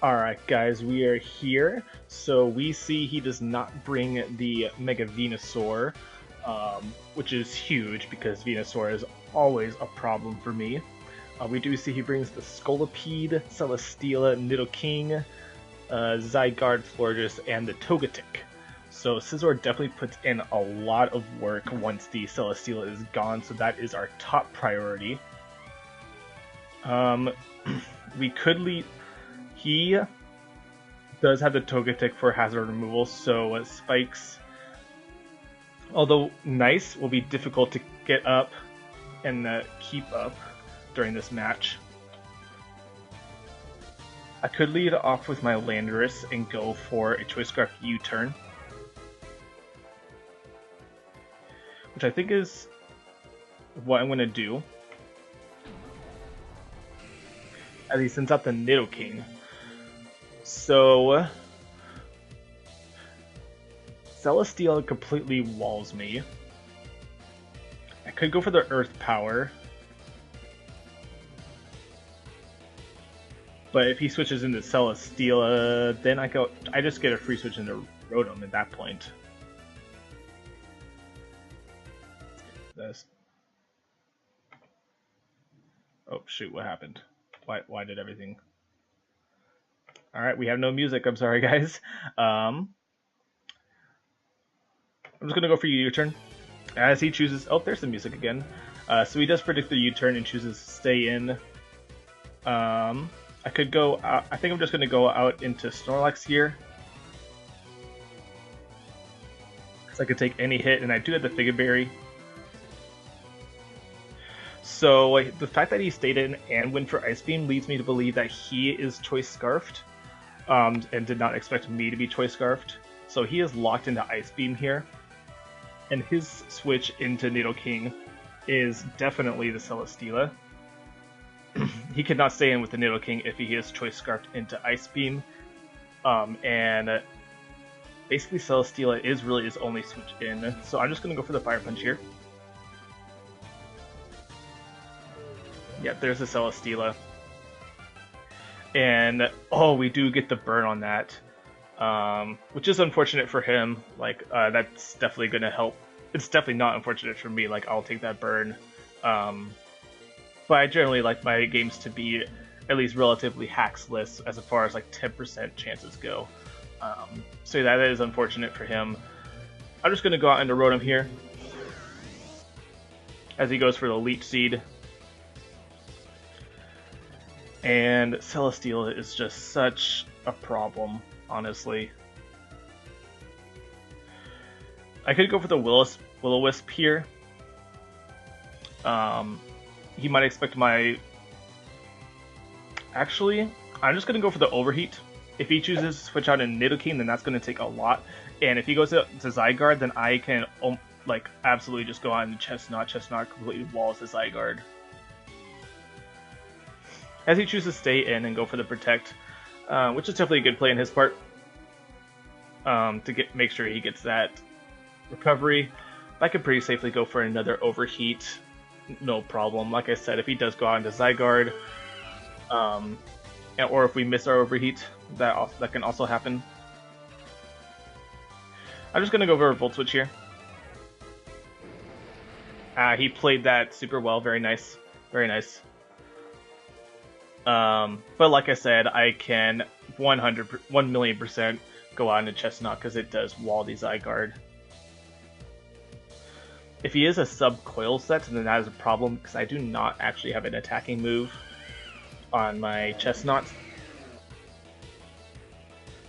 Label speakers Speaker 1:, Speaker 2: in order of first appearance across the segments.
Speaker 1: Alright guys, we are here. So we see he does not bring the Mega Venusaur, which is huge because Venusaur is always a problem for me. We do see he brings the Scolipede, Celesteela, Nidoking, Zygarde, Florges, and the Togetic. So Scizor definitely puts in a lot of work once the Celesteela is gone, so that is our top priority. We could lead... He does have the Togetic for hazard removal, so spikes, although nice, will be difficult to get up and keep up during this match. I could lead off with my Landorus and go for a Choice Scarf U-turn, which I think is what I'm going to do, as he sends out the Nidoking. So Celesteela completely walls me. I could go for the Earth Power, but if he switches into Celesteela, then I just get a free switch into Rotom at that point. Oh shoot, what happened? Why did everything... Alright, we have no music, I'm sorry guys. I'm just gonna go for U-turn. As he chooses... Oh, there's the music again. So he does predict the U-turn and chooses to stay in. I could go out... I think I'm just gonna go out into Snorlax here, because I could take any hit, and I do have the Figure Berry. So the fact that he stayed in and went for Ice Beam leads me to believe that he is Choice Scarfed, and did not expect me to be Choice Scarfed. So he is locked into Ice Beam here, and his switch into Nidoking is definitely the Celesteela. He could not stay in with the Nidoking if he is Choice Scarfed into Ice Beam, and basically Celesteela is really his only switch in. So I'm just going to go for the Fire Punch here. Yeah, there's the Celesteela. And, oh, we do get the burn on that, which is unfortunate for him. Like, that's definitely going to help. It's definitely not unfortunate for me. Like, I'll take that burn. But I generally like my games to be at least relatively hacksless as far as, like, 10% chances go. So that is unfortunate for him. I'm just going to go out into Rotom here, as he goes for the Leech Seed. And Celesteela is just such a problem, honestly. I could go for the Will-O-Wisp here. He might expect my... Actually, I'm just going to go for the Overheat. If he chooses to switch out in Nidoking, then that's going to take a lot. And if he goes to Zygarde, then I can like absolutely just go out and Chestnut. Chestnut completely walls the Zygarde. As he chooses to stay in and go for the Protect, which is definitely a good play on his part, to make sure he gets that recovery. I could pretty safely go for another Overheat, no problem. Like I said, if he does go out into Zygarde, or if we miss our Overheat, that can also happen. I'm just gonna go for a Volt Switch here. He played that super well, very nice, very nice. But like I said, I can 1,000,000% go out into Chestnut because it does wall the Zygarde. If he is a sub-coil set, then that is a problem because I do not actually have an attacking move on my Chestnut.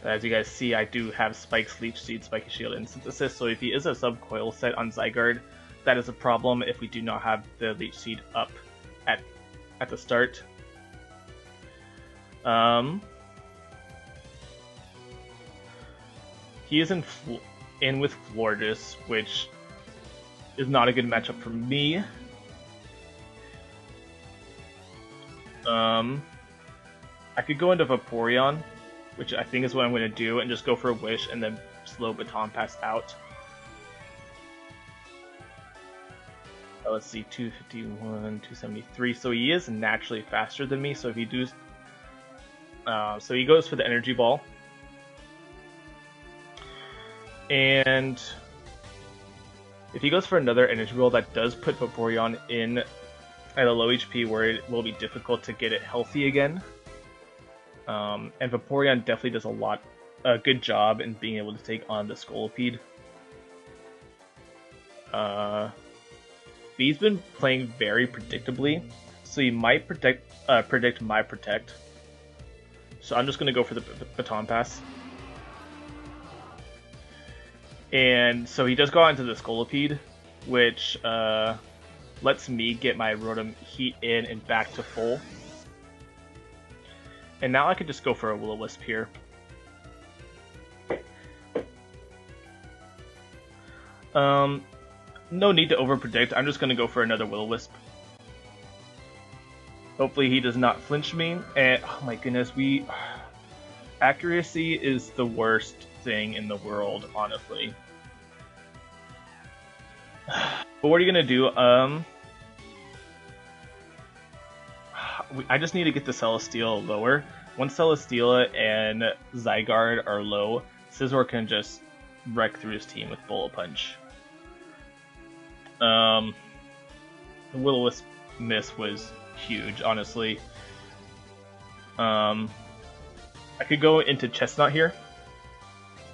Speaker 1: As you guys see, I do have Spikes, Leech Seed, Spiky Shield, and Synthesis, so if he is a sub-coil set on Zygarde, that is a problem if we do not have the Leech Seed up at the start. He is in with Florges, which is not a good matchup for me. I could go into Vaporeon, which I think is what I'm going to do, and just go for a Wish and then slow Baton Pass out. Let's see, 251, 273. So he is naturally faster than me. So if you do So he goes for the energy ball. And if he goes for another energy ball, that does put Vaporeon in at a low HP where it will be difficult to get it healthy again. And Vaporeon definitely does a good job in being able to take on the Scolipede. V's been playing very predictably, so he might predict my Protect. So I'm just going to go for the Baton Pass. And so he does go into the Scolipede, which lets me get my Rotom Heat in and back to full. And now I could just go for a Will-O-Wisp here. No need to overpredict. I'm just going to go for another Will-O-Wisp. Hopefully he does not flinch me. And oh my goodness, accuracy is the worst thing in the world, honestly. But what are you gonna do? I just need to get the Celesteela lower. Once Celesteela and Zygarde are low, Scizor can just wreck through his team with Bullet Punch. The Will-O-Wisp miss was huge, honestly. I could go into Chestnut here,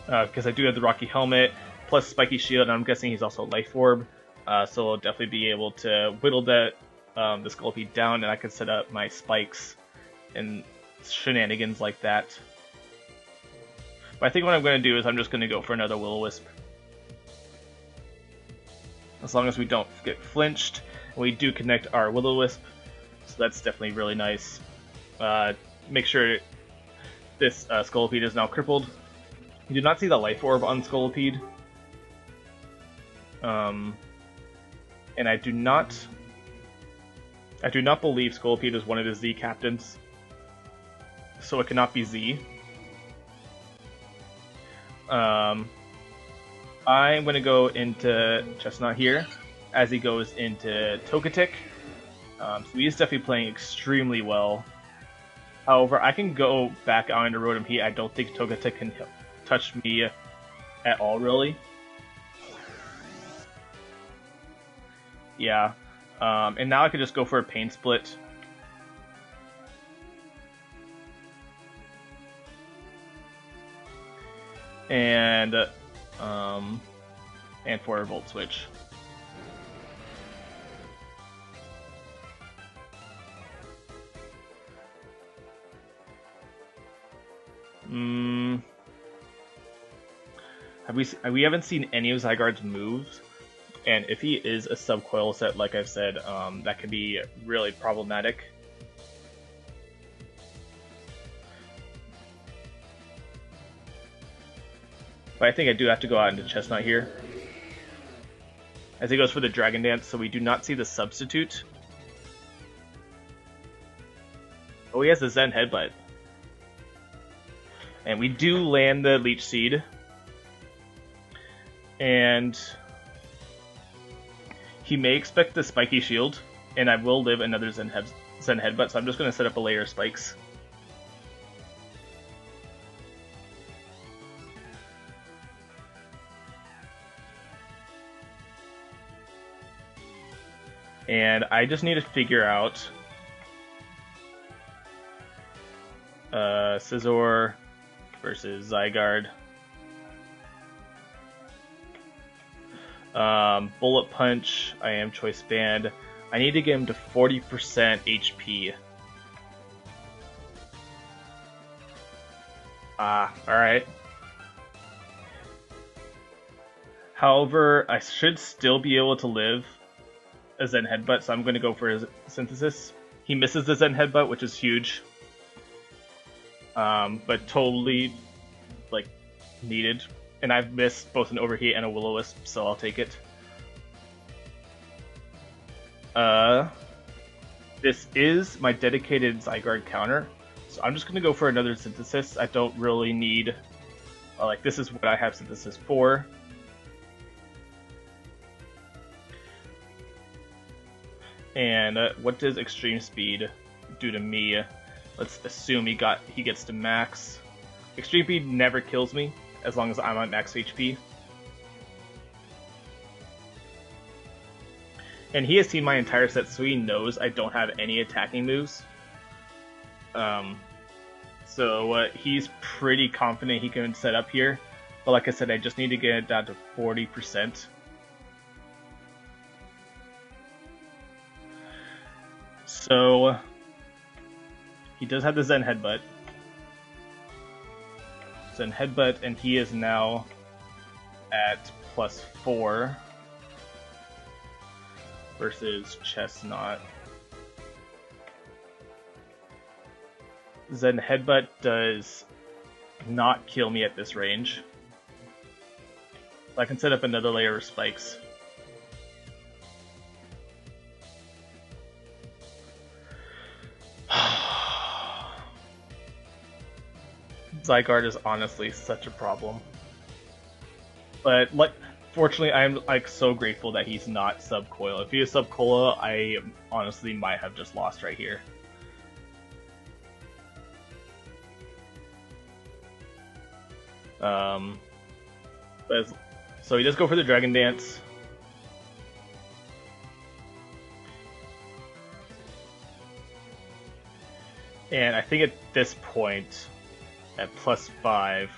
Speaker 1: because I do have the Rocky Helmet, plus Spiky Shield, and I'm guessing he's also Life Orb, so I'll definitely be able to whittle the Scolipede down, and I can set up my spikes and shenanigans like that. But I think what I'm going to do is I'm just going to go for another Will-O-Wisp. As long as we don't get flinched, and we do connect our Will-O-Wisp, so that's definitely really nice. Make sure this Scolipede is now crippled. You do not see the Life Orb on Scolipede. And I do not believe Scolipede is one of the Z captains, so it cannot be Z. I'm going to go into Chestnut here, as he goes into Togetic. So he is definitely playing extremely well. However, I can go back out into Rotom Heat. I don't think Togetic can touch me at all, really. Yeah. And now I could just go for a Pain Split. And for a Volt Switch. We haven't seen any of Zygarde's moves, and if he is a Subcoil set, like I've said, that could be really problematic. But I think I do have to go out into Chestnut here, as he goes for the Dragon Dance, so we do not see the substitute. Oh, he has the Zen Headbutt. And we do land the Leech Seed. And he may expect the Spiky Shield, and I will live another Zen Headbutt, so I'm just going to set up a layer of spikes. And I just need to figure out Scizor versus Zygarde. Bullet Punch, I am Choice Band. I need to get him to 40% HP. Alright. However, I should still be able to live a Zen Headbutt, so I'm going to go for his Synthesis. He misses the Zen Headbutt, which is huge. But totally, needed. And I've missed both an Overheat and a Will-O-Wisp, so I'll take it. This is my dedicated Zygarde counter, so I'm just going to go for another Synthesis. I don't really need... this is what I have Synthesis for. And what does Extreme Speed do to me? Let's assume he gets to max. Extreme Speed never kills me as long as I'm at max HP. And he has seen my entire set, so he knows I don't have any attacking moves. So he's pretty confident he can set up here. But like I said, I just need to get it down to 40%. So he does have the Zen Headbutt. Zen Headbutt, and he is now at +4 versus Chestnut. Zen Headbutt does not kill me at this range. I can set up another layer of spikes. Zygarde is honestly such a problem. But fortunately, I'm so grateful that he's not Subcoil. If he is Subcoil, I honestly might have just lost right here. So he does go for the Dragon Dance. And I think at this point, at +5,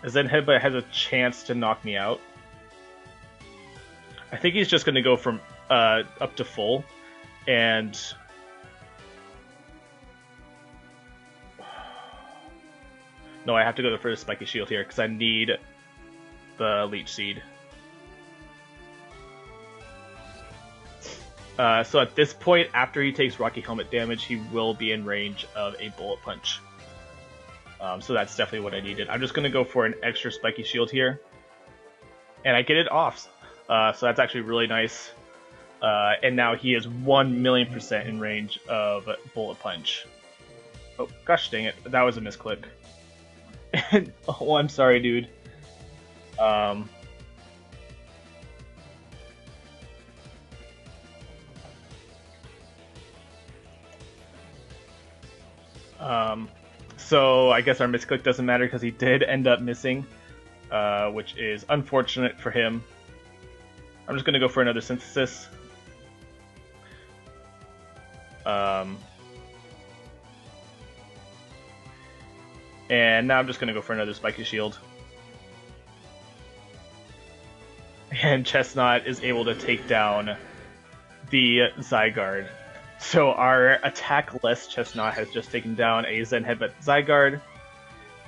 Speaker 1: Zen Headbutt has a chance to knock me out. I think he's just going to go from up to full, and no, I have to go for the Spiky Shield here because I need the Leech Seed. So at this point, after he takes Rocky Helmet damage, he will be in range of a Bullet Punch. So that's definitely what I needed. I'm just going to go for an extra Spiky Shield here. And I get it off. So that's actually really nice. And now he is 1,000,000% in range of Bullet Punch. Oh, gosh dang it. That was a misclick. Oh, I'm sorry, dude. So I guess our misclick doesn't matter because he did end up missing, which is unfortunate for him. I'm just going to go for another Synthesis. And now I'm just going to go for another Spiky Shield. And Chestnut is able to take down the Zygarde. So our attack-less Chestnut has just taken down a Zen Headbutt Zygarde.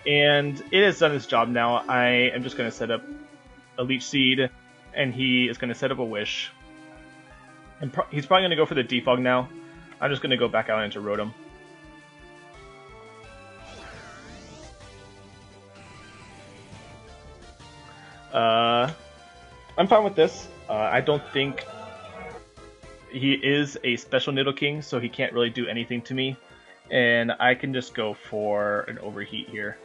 Speaker 1: And it has done its job now. I am just going to set up a Leech Seed, and he is going to set up a Wish. And he's probably going to go for the Defog now. I'm just going to go back out into Rotom. I'm fine with this. I don't think he is a special Nidoking, so he can't really do anything to me. And I can just go for an Overheat here.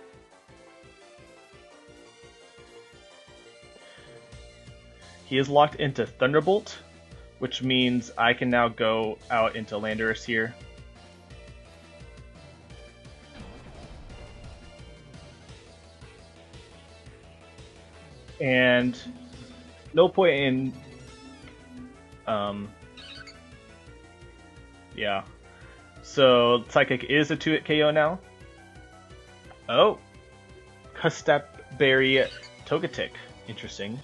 Speaker 1: He is locked into Thunderbolt, which means I can now go out into Landorus here. And no point in yeah. So Psychic is a 2-hit KO now. Oh, Custap Berry Togetic. Interesting.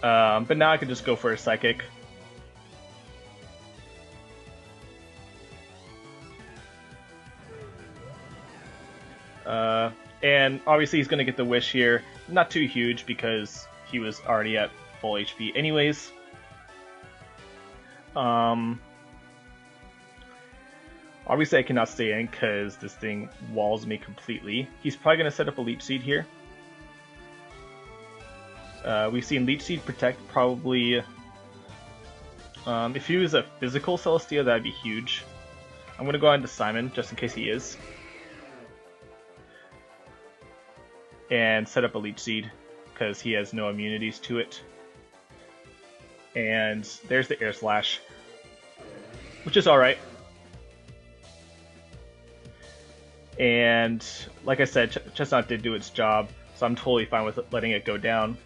Speaker 1: But now I can just go for a Psychic. And obviously he's going to get the Wish here. Not too huge because he was already at full HP anyways. Obviously I cannot stay in because this thing walls me completely. He's probably going to set up a Leech Seed here. We've seen Leech Seed protect probably... if he was a physical Celestia, that'd be huge. I'm going to go on to Simon, just in case he is. And set up a Leech Seed, because he has no immunities to it. And there's the Air Slash, which is alright. And like I said, Chestnut did do its job, so I'm totally fine with letting it go down.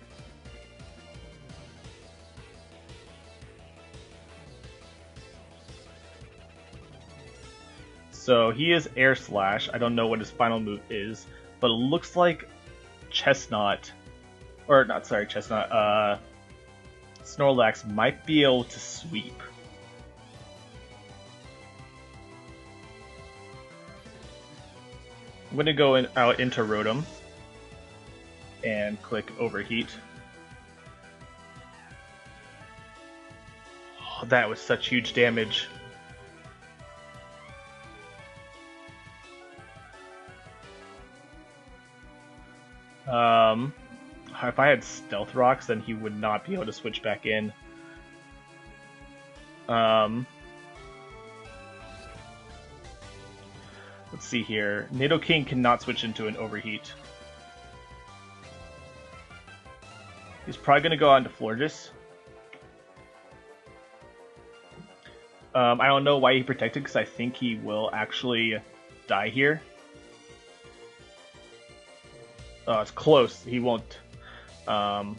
Speaker 1: So he is Air Slash. I don't know what his final move is, but it looks like Chestnut, or not, sorry, Chestnut, Snorlax might be able to sweep. I'm going to go out into Rotom and click Overheat. Oh, that was such huge damage. If I had Stealth Rocks, then he would not be able to switch back in. Let's see here. Nidoking cannot switch into an Overheat. He's probably going to go on to Florges. I don't know why he protected, because I think he will actually die here. Oh, it's close. He won't. So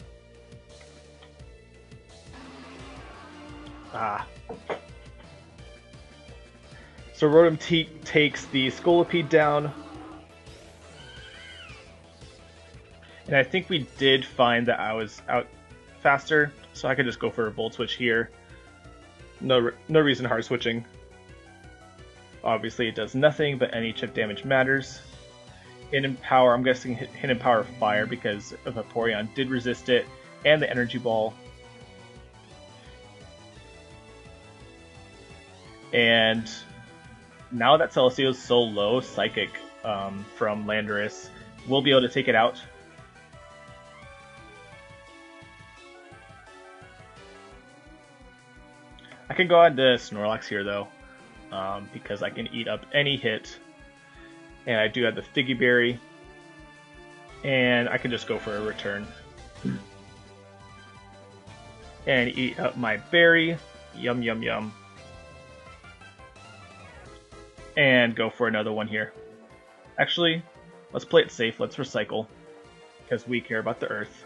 Speaker 1: Rotom takes the Scolipede down. And I think we did find that I was out faster, so I could just go for a Volt Switch here. No reason hard switching. Obviously it does nothing, but any chip damage matters. Hidden Power, I'm guessing Hidden Power Fire because Vaporeon did resist it, and the Energy Ball. And now that Celestia is so low, Psychic from Landorus will be able to take it out. I can go on to Snorlax here though, because I can eat up any hit. And I do have the Figgy Berry, and I can just go for a return. And eat up my berry, yum yum yum. And go for another one here. Actually, let's play it safe, let's recycle, because we care about the earth.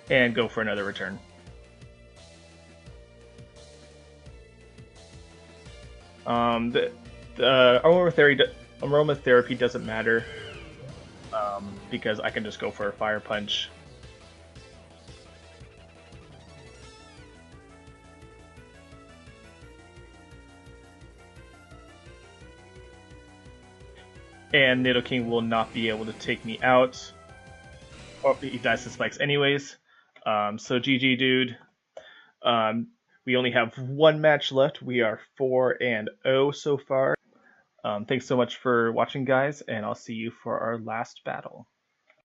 Speaker 1: And go for another return. The aromatherapy doesn't matter because I can just go for a Fire Punch. And Nidoking will not be able to take me out. Or he dies to spikes anyways. So GG, dude. We only have one match left. We are 4-0 so far. Thanks so much for watching, guys, and I'll see you for our last battle.